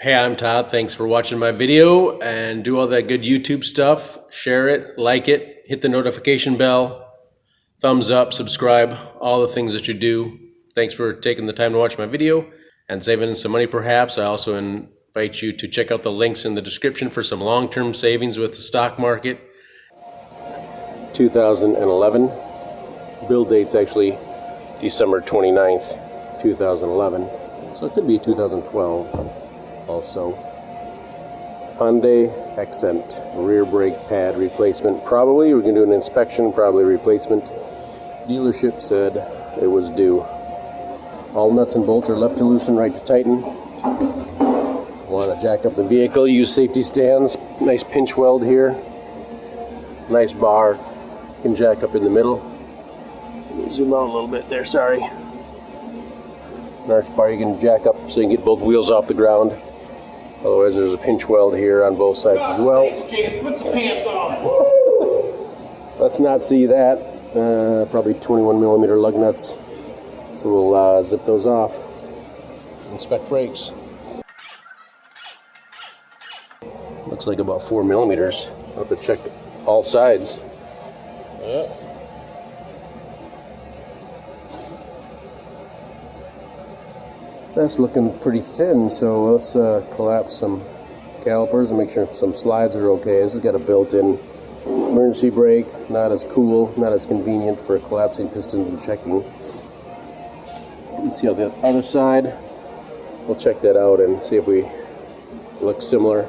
Hey, I'm Todd. Thanks for watching my video and do all that good YouTube stuff. Share it, like it, hit the notification bell, thumbs up, subscribe, all the things that you do. Thanks for taking the time to watch my video and saving some money perhaps. I also invite you to check out the links in the description for some long-term savings with the stock market. 2011. Build date's actually December 29th, 2011. So it could be 2012. Also, Hyundai Accent rear brake pad replacement. Probably we're going to do an inspection, probably replacement. Dealership said it was due. All nuts and bolts are left to loosen, right to tighten. Want to jack up the vehicle, use safety stands. Nice pinch weld here. Nice bar. You can jack up in the middle. Let me zoom out a little bit there, sorry. Nice bar you can jack up so you can get both wheels off the ground. Otherwise, there's a pinch weld here on both sides as well. Put some pants on. Let's not see that. Probably 21 millimeter lug nuts. So we'll zip those off. Inspect brakes. Looks like about 4 millimeters. I'll have to check all sides. Yep. That's looking pretty thin, so let's collapse some calipers and make sure some slides are okay. This has got a built-in emergency brake, not as cool, not as convenient for collapsing pistons and checking. Let's see on the other side. We'll check that out and see if we look similar.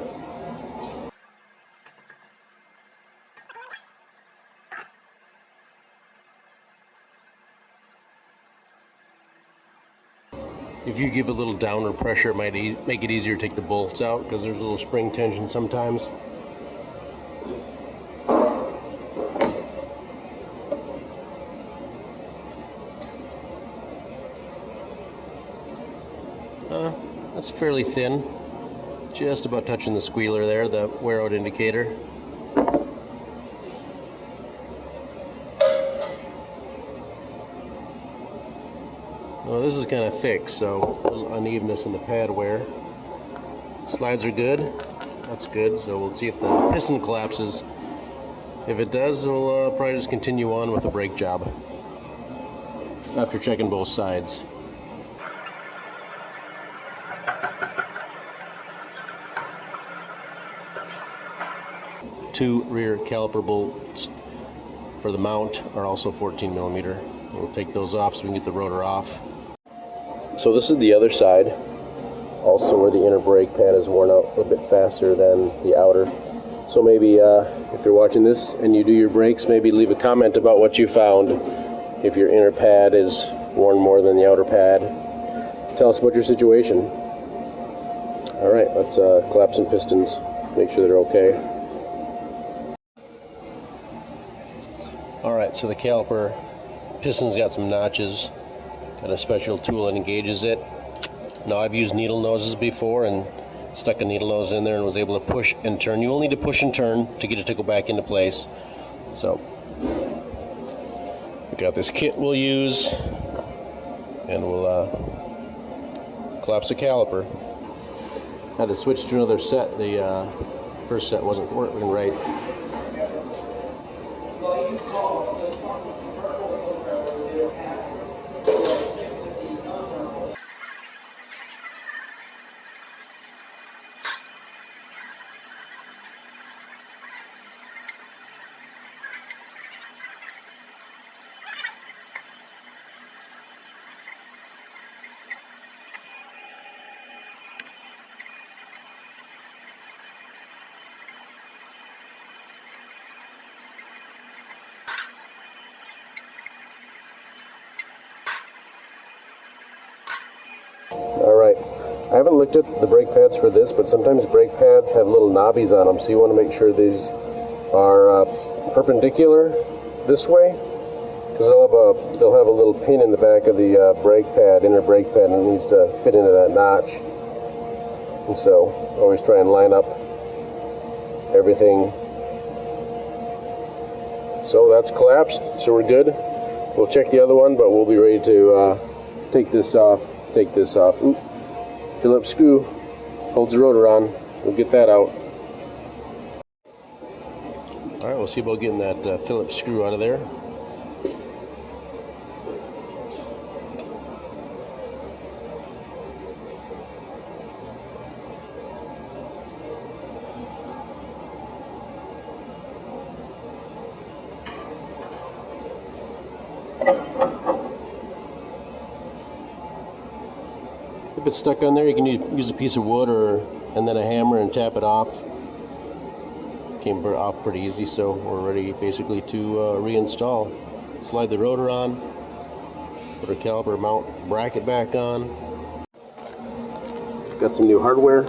If you give a little downward pressure, it might make it easier to take the bolts out because there's a little spring tension sometimes. That's fairly thin. Just about touching the squealer there, the wear out indicator. Well, this is kind of thick, so a little unevenness in the pad wear. Slides are good. That's good. So we'll see if the piston collapses. If it does, we'll probably just continue on with the brake job after checking both sides. Two rear caliper bolts for the mount are also 14 millimeter. We'll take those off so we can get the rotor off. So this is the other side, also where the inner brake pad is worn out a little bit faster than the outer. So maybe if you're watching this and you do your brakes, maybe leave a comment about what you found. If your inner pad is worn more than the outer pad, tell us about your situation. All right, let's collapse some pistons, make sure they're okay. All right, so the caliper piston's got some notches. Got a special tool that engages it. Now I've used needle noses before and stuck a needle nose in there and was able to push and turn. You only need to push and turn to get it to go back into place. So we got this kit we'll use and we'll collapse the caliper. Had to switch to another set. The first set wasn't working right. Alright, I haven't looked at the brake pads for this, but sometimes brake pads have little knobbies on them, so you want to make sure these are perpendicular this way, because they'll have a little pin in the back of the brake pad, inner brake pad, and it needs to fit into that notch. And so, always try and line up everything. So that's collapsed, so we're good. We'll check the other one, but we'll be ready to take this off. Take this off. Oop. Phillips screw. holds the rotor on. We'll get that out. Alright, we'll see about getting that Phillips screw out of there. If it's stuck on there, you can use a piece of wood and then a hammer and tap it off. Came off pretty easy, so we're ready basically to reinstall. Slide the rotor on, put our caliper mount bracket back on. Got some new hardware.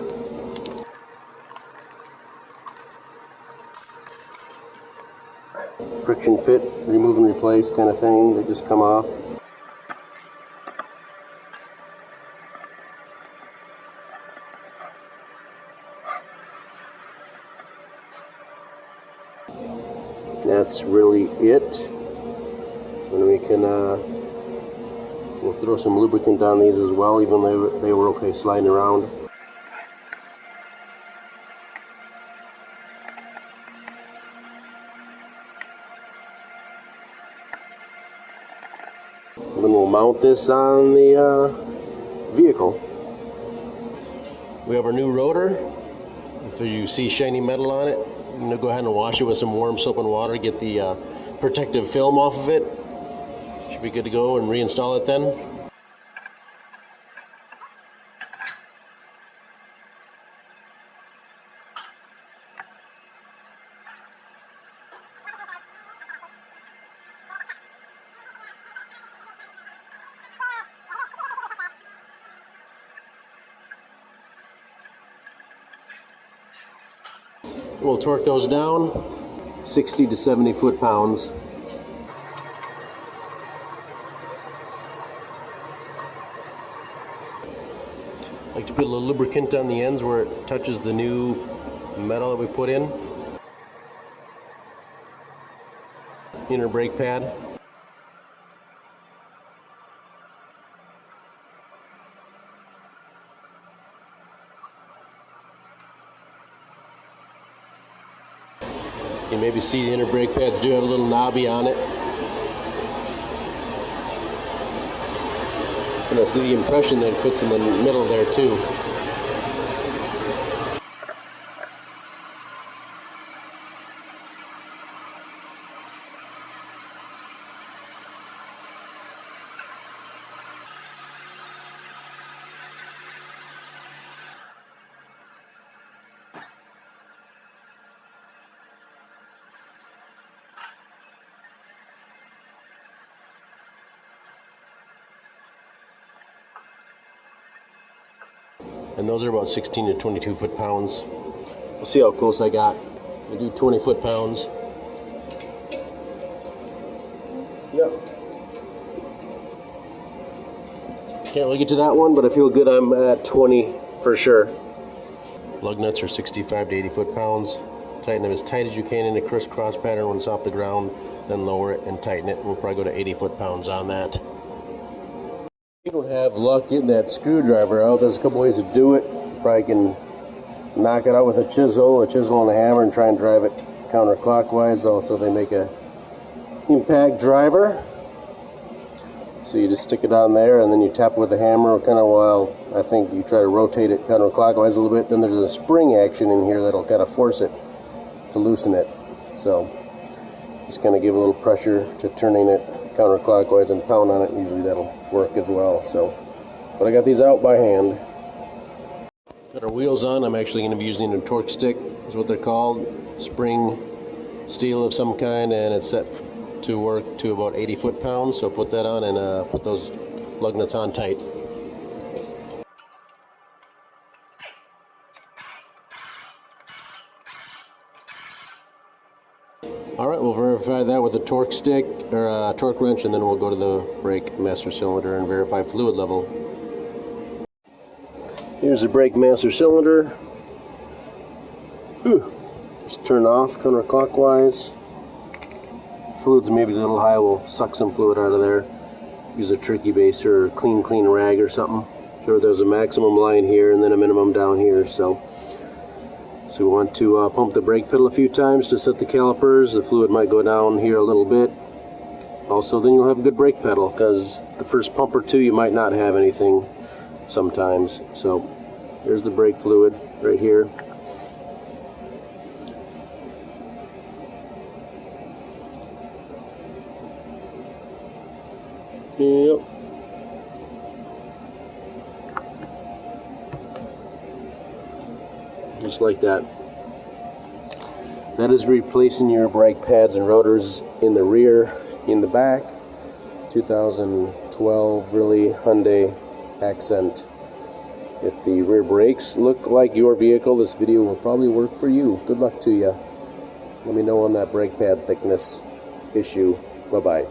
Friction fit, remove and replace kind of thing. They just come off. That's really it. And we can we'll throw some lubricant on these as well, even though they were okay sliding around. And then we'll mount this on the vehicle. We have our new rotor. If you see shiny metal on it, I'm going to go ahead and wash it with some warm soap and water, get the protective film off of it. Should be good to go and reinstall it then. We'll torque those down 60 to 70 foot-pounds. I like to put a little lubricant on the ends where it touches the new metal that we put in. Inner brake pad. You can maybe see the inner brake pads do have a little knobby on it. And I see the impression that it fits in the middle there too. And those are about 16 to 22 foot-pounds. We'll see how close I got. I do 20 foot-pounds. Yep. Can't really get to that one, but I feel good I'm at 20 for sure. Lug nuts are 65 to 80 foot-pounds. Tighten them as tight as you can in a crisscross pattern when it's off the ground, then lower it and tighten it. We'll probably go to 80 foot-pounds on that. You don't have luck getting that screwdriver out. There's a couple ways to do it. Probably can knock it out with a chisel and a hammer, and try and drive it counterclockwise. Also, they make a impact driver. So you just stick it on there, and then you tap it with a hammer kind of while I think you try to rotate it counterclockwise a little bit. Then there's a spring action in here that'll kind of force it to loosen it. So just kind of give a little pressure to turning it counterclockwise and pound on it. Usually that'll work as well. So, but I got these out by hand. Got our wheels on. I'm actually going to be using a torque stick, is what they're called. Spring steel of some kind, and it's set to work to about 80 foot-pounds. So put that on and put those lug nuts on tight. Alright, we'll verify that with a torque stick or a torque wrench, and then we'll go to the brake master cylinder and verify fluid level. Here's the brake master cylinder. Just turn off counterclockwise. Fluid's maybe a little high, we'll suck some fluid out of there. Use a turkey baster or clean rag or something. Sure, there's a maximum line here and then a minimum down here, so we want to pump the brake pedal a few times to set the calipers. The fluid might go down here a little bit. Also, then you'll have a good brake pedal, because the first pump or two you might not have anything sometimes. So there's the brake fluid right here. Yep. Just like that. That is replacing your brake pads and rotors in the rear, in the back. 2012 really Hyundai Accent. If the rear brakes look like your vehicle, this video will probably work for you. Good luck to you. Let me know on that brake pad thickness issue. Bye-bye.